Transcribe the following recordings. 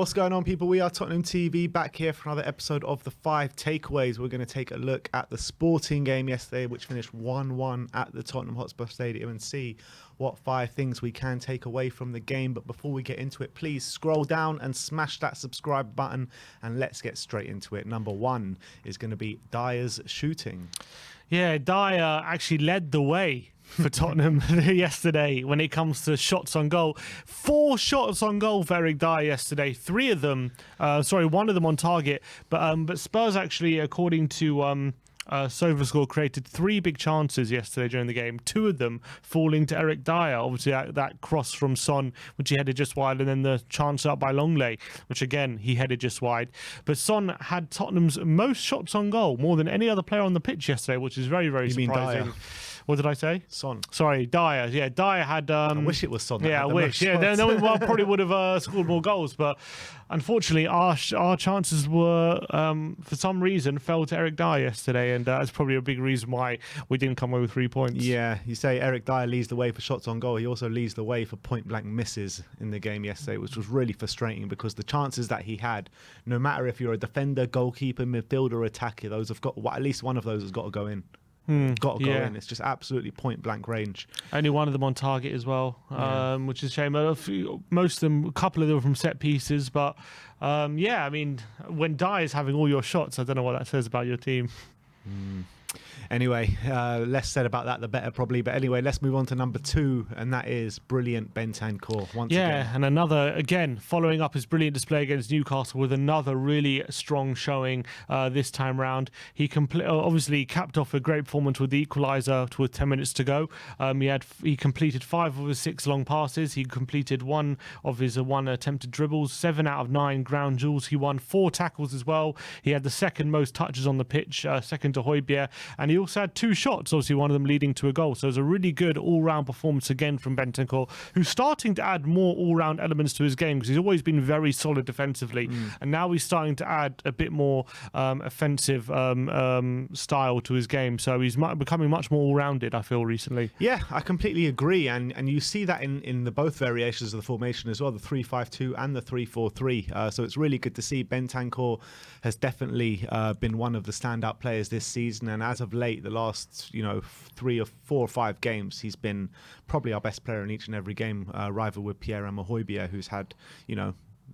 What's going on, people? We are Tottenham TV, back here for another episode of the 5 Takeaways. We're going to take a look at the Sporting game yesterday, which finished 1-1 at the Tottenham Hotspur Stadium, and see what 5 things we can take away from the game. But before we get into it, please scroll down and smash that subscribe button, and let's get straight into it. Number 1 is going to be Dier's shooting. Yeah, Dier actually led the way for Tottenham yesterday when it comes to shots on goal. 4 shots on goal for Eric Dier yesterday. 3 of them, one of them on target. But Spurs actually, according to SofaScore, created 3 big chances yesterday during the game. 2 of them falling to Eric Dier. Obviously, that cross from Son, which he headed just wide, and then the chance up by Longley, which again he headed just wide. But Son had Tottenham's most shots on goal, more than any other player on the pitch yesterday, which is very, very surprising. Dier? What did I say? Son. Sorry, Dier. Yeah, Dier had... I wish it was Son. Yeah, I wish. Yeah, then we probably would have scored more goals. But unfortunately, our chances were, for some reason, fell to Eric Dier yesterday. And that's probably a big reason why we didn't come away with 3 points. Yeah, you say Eric Dier leads the way for shots on goal. He also leads the way for point-blank misses in the game yesterday, which was really frustrating because the chances that he had, no matter if you're a defender, goalkeeper, midfielder, or attacker, those have got, at least one of those has got to go in. Got to go in. It's just absolutely point blank range. Only one of them on target as well, which is a shame. Most of them, a couple of them from set pieces, but yeah, I mean, when Dier's having all your shots, I don't know what that says about your team. Anyway, less said about that, the better probably. But anyway, let's move on to number 2, and that is brilliant Bentancur once again. Yeah, and another, again, following up his brilliant display against Newcastle with another really strong showing this time round. He obviously capped off a great performance with the equaliser with 10 minutes to go. He completed 5 of his 6 long passes. He completed 1 of his 1 attempted dribbles, 7 out of 9 ground duels. He won 4 tackles as well. He had the second most touches on the pitch, second to Højbjerg, and he also had 2 shots, obviously one of them leading to a goal. So it was a really good all-round performance again from Bentancur, who's starting to add more all-round elements to his game because he's always been very solid defensively, and now he's starting to add a bit more offensive style to his game. So he's becoming much more all-rounded, I feel, recently. Yeah, I completely agree, and you see that in the both variations of the formation as well, the 3-5-2 and the 3-4-3. So it's really good to see. Bentancur has definitely been one of the standout players this season, and as of late, the last 3 or 4 or 5 games, he's been probably our best player in each and every game, rival with Pierre-Emile Højbjerg, who's had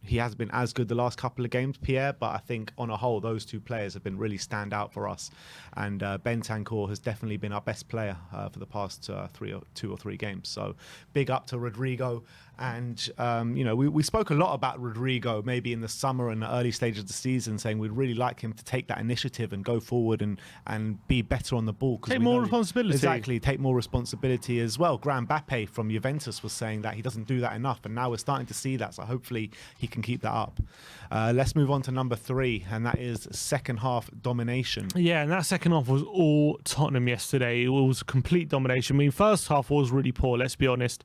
he has been as good the last couple of games, Pierre, but I think on a whole those 2 players have been really stand out for us, and Bentancur has definitely been our best player for the past 2 or 3 games. So big up to Rodrigo. And we spoke a lot about Rodrigo maybe in the summer and the early stages of the season, saying we'd really like him to take that initiative and go forward and be better on the ball. Take more responsibility. Exactly, take more responsibility as well. Gran Mbappe from Juventus was saying that he doesn't do that enough, and now we're starting to see that, so hopefully he can keep that up. Let's move on to number 3, and that is second half domination. Yeah, and that second half was all Tottenham yesterday. It was complete domination. I mean, first half was really poor, let's be honest.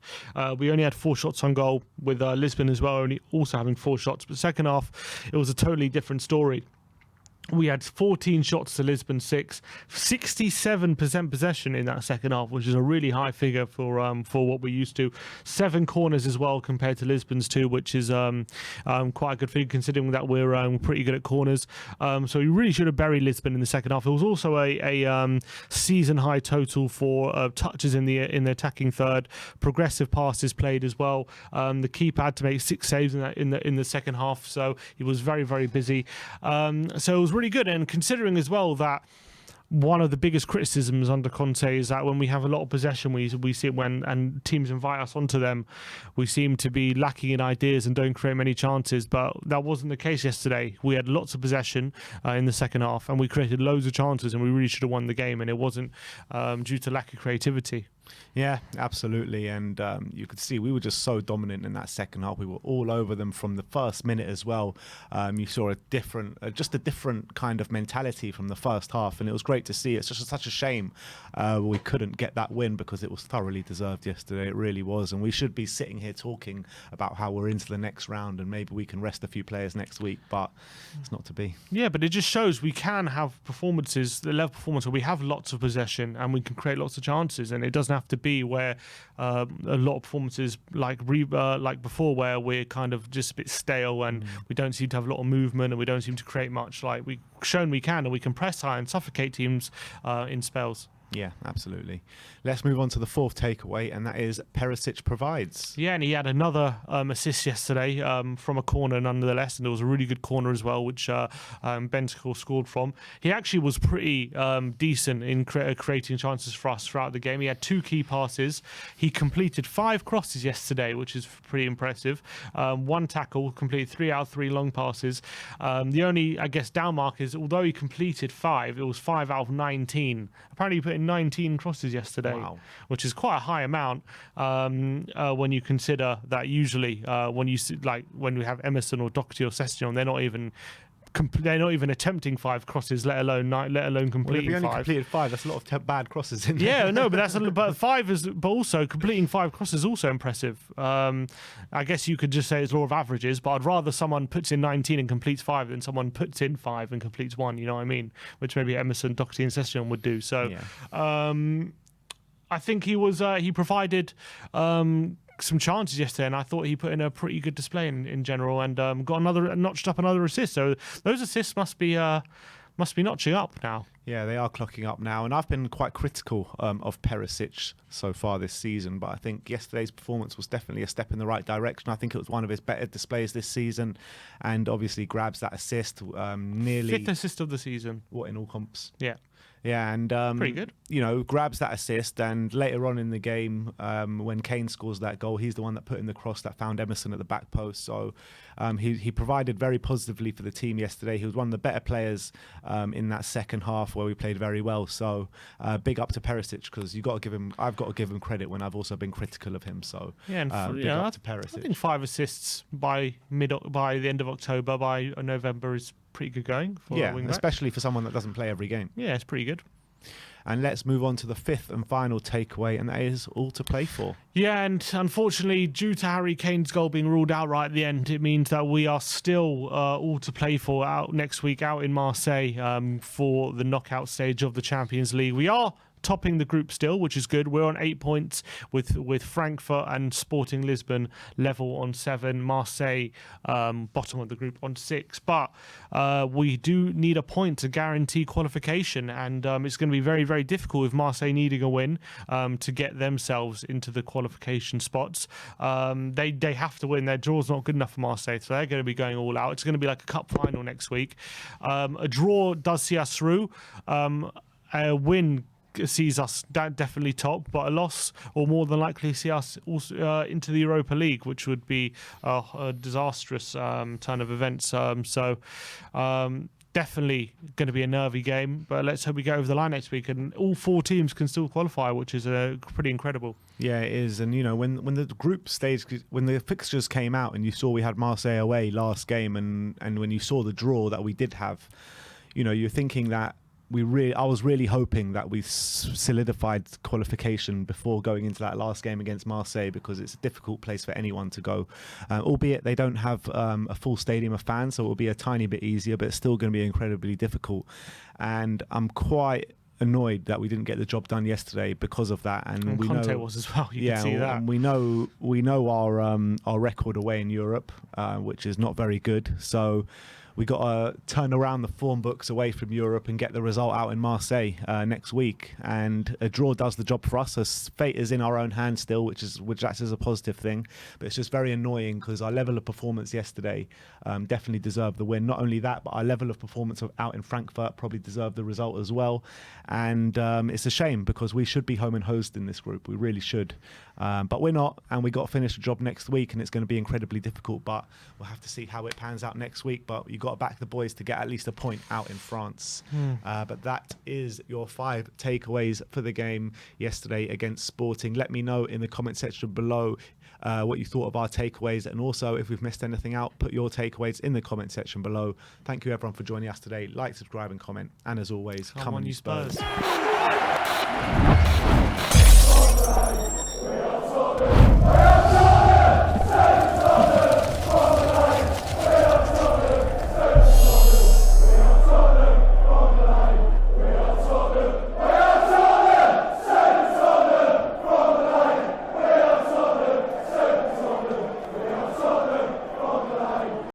We only had 4 shots on goal, with Lisbon as well only also having 4 shots. But second half, it was a totally different story. We had 14 shots to Lisbon 6, 67% possession in that second half, which is a really high figure for what we're used to. 7 corners as well compared to Lisbon's 2, which is quite a good figure considering that we're pretty good at corners. So we really should have buried Lisbon in the second half. It was also a season high total for touches in the attacking third, progressive passes played as well. The keeper had to make 6 saves in the second half, so he was very, very busy. So it was really good, and considering as well that one of the biggest criticisms under Conte is that when we have a lot of possession, we see when teams invite us onto them, we seem to be lacking in ideas and don't create many chances. But that wasn't the case yesterday. We had lots of possession in the second half, and we created loads of chances, and we really should have won the game. And it wasn't due to lack of creativity. Yeah, absolutely. And you could see we were just so dominant in that second half. We were all over them from the first minute as well. You saw a different kind of mentality from the first half, and it was great to see. It's just such a shame we couldn't get that win because it was thoroughly deserved yesterday. It really was. And we should be sitting here talking about how we're into the next round and maybe we can rest a few players next week, but it's not to be. Yeah, but it just shows we can have performances, the level of performance where we have lots of possession and we can create lots of chances, and it doesn't doesn't have to be where a lot of performances like before, where we're kind of just a bit stale and we don't seem to have a lot of movement and we don't seem to create much. Like we've shown we can, and we can press high and suffocate teams in spells. Yeah, absolutely. Let's move on to the fourth takeaway, and that is PERISIC provides. Yeah, and he had another assist yesterday from a corner nonetheless, and it was a really good corner as well, which Bentancur scored from. He actually was pretty decent in creating chances for us throughout the game. He had 2 key passes. He completed 5 crosses yesterday, which is pretty impressive. 1 tackle, completed 3 out of 3 long passes. The only, I guess, down mark is, although he completed 5, it was 5 out of 19. Apparently he put in 19 crosses yesterday, wow, which is quite a high amount when you consider that usually when we have Emerson or Doherty or Session, they're not even attempting 5 crosses, let alone completing 5. Well, if he only completed 5, that's a lot of bad crosses in there. Yeah, no, but 5 is, but also completing 5 crosses is also impressive. I guess you could just say it's law of averages, but I'd rather someone puts in 19 and completes 5 than someone puts in 5 and completes 1. You know what I mean? Which maybe Emerson, Doherty, and Session would do. So, yeah. I think he provided some chances yesterday, and I thought he put in a pretty good display in general, and notched up another assist. So those assists must be notching up now. Yeah, they are clocking up now, and I've been quite critical of PERISIC so far this season, but I think yesterday's performance was definitely a step in the right direction. I think it was one of his better displays this season, and obviously grabs that assist, nearly 5th assist of the season. What, in all comps? Yeah. Yeah, and pretty good. You know, grabs that assist, and later on in the game, when Kane scores that goal, he's the one that put in the cross that found Emerson at the back post. So he provided very positively for the team yesterday. He was one of the better players in that second half, where we played very well. So big up to PERISIC, because I've got to give him credit when I've also been critical of him. So yeah, and big up to PERISIC. I think 5 assists by the end of October, by November is pretty good going for a wing back. Especially for someone that doesn't play every game. Yeah, it's pretty good. And let's move on to the 5th and final takeaway, and that is all to play for. Yeah, and unfortunately, due to Harry Kane's goal being ruled out right at the end, it means that we are still all to play for out next week out in Marseille for the knockout stage of the Champions League. We are topping the group still, which is good. We're on 8 points with Frankfurt and Sporting Lisbon level on 7. Marseille bottom of the group on 6. But we do need a point to guarantee qualification, and it's going to be very, very difficult with Marseille needing a win to get themselves into the qualification spots. They have to win. Their draw's not good enough for Marseille, so they're going to be going all out. It's going to be like a cup final next week. A draw does see us through. A win sees us definitely top, but a loss or more than likely see us also into the Europa League, which would be a disastrous turn of events. Definitely going to be a nervy game, but let's hope we go over the line next week and all 4 teams can still qualify, which is pretty incredible. Yeah, it is. And, you know, when the group stage, when the fixtures came out and you saw we had Marseille away last game, and when you saw the draw that we did have, you know, you're thinking that I was really hoping that we solidified qualification before going into that last game against Marseille, because it's a difficult place for anyone to go, albeit they don't have a full stadium of fans, so it will be a tiny bit easier, but it's still going to be incredibly difficult. And I'm quite annoyed that we didn't get the job done yesterday because of that. And we Conte know was as well. You can see that. And we know our record away in Europe, which is not very good. So we got to turn around the form books away from Europe and get the result out in Marseille next week. And a draw does the job for us. As fate is in our own hands still, which that is a positive thing. But it's just very annoying because our level of performance yesterday definitely deserved the win. Not only that, but our level of performance out in Frankfurt probably deserved the result as well. And it's a shame because we should be home and hosed in this group. We really should. But we're not, and we got to finish the job next week, and it's going to be incredibly difficult. But we'll have to see how it pans out next week. But you got to back the boys to get at least a point out in France. But that is your 5 takeaways for the game yesterday against Sporting. Let me know in the comment section below what you thought of our takeaways, and also if we've missed anything out, put your takeaways in the comment section below. Thank you everyone for joining us today. Like, subscribe and comment, and as always, come on you Spurs.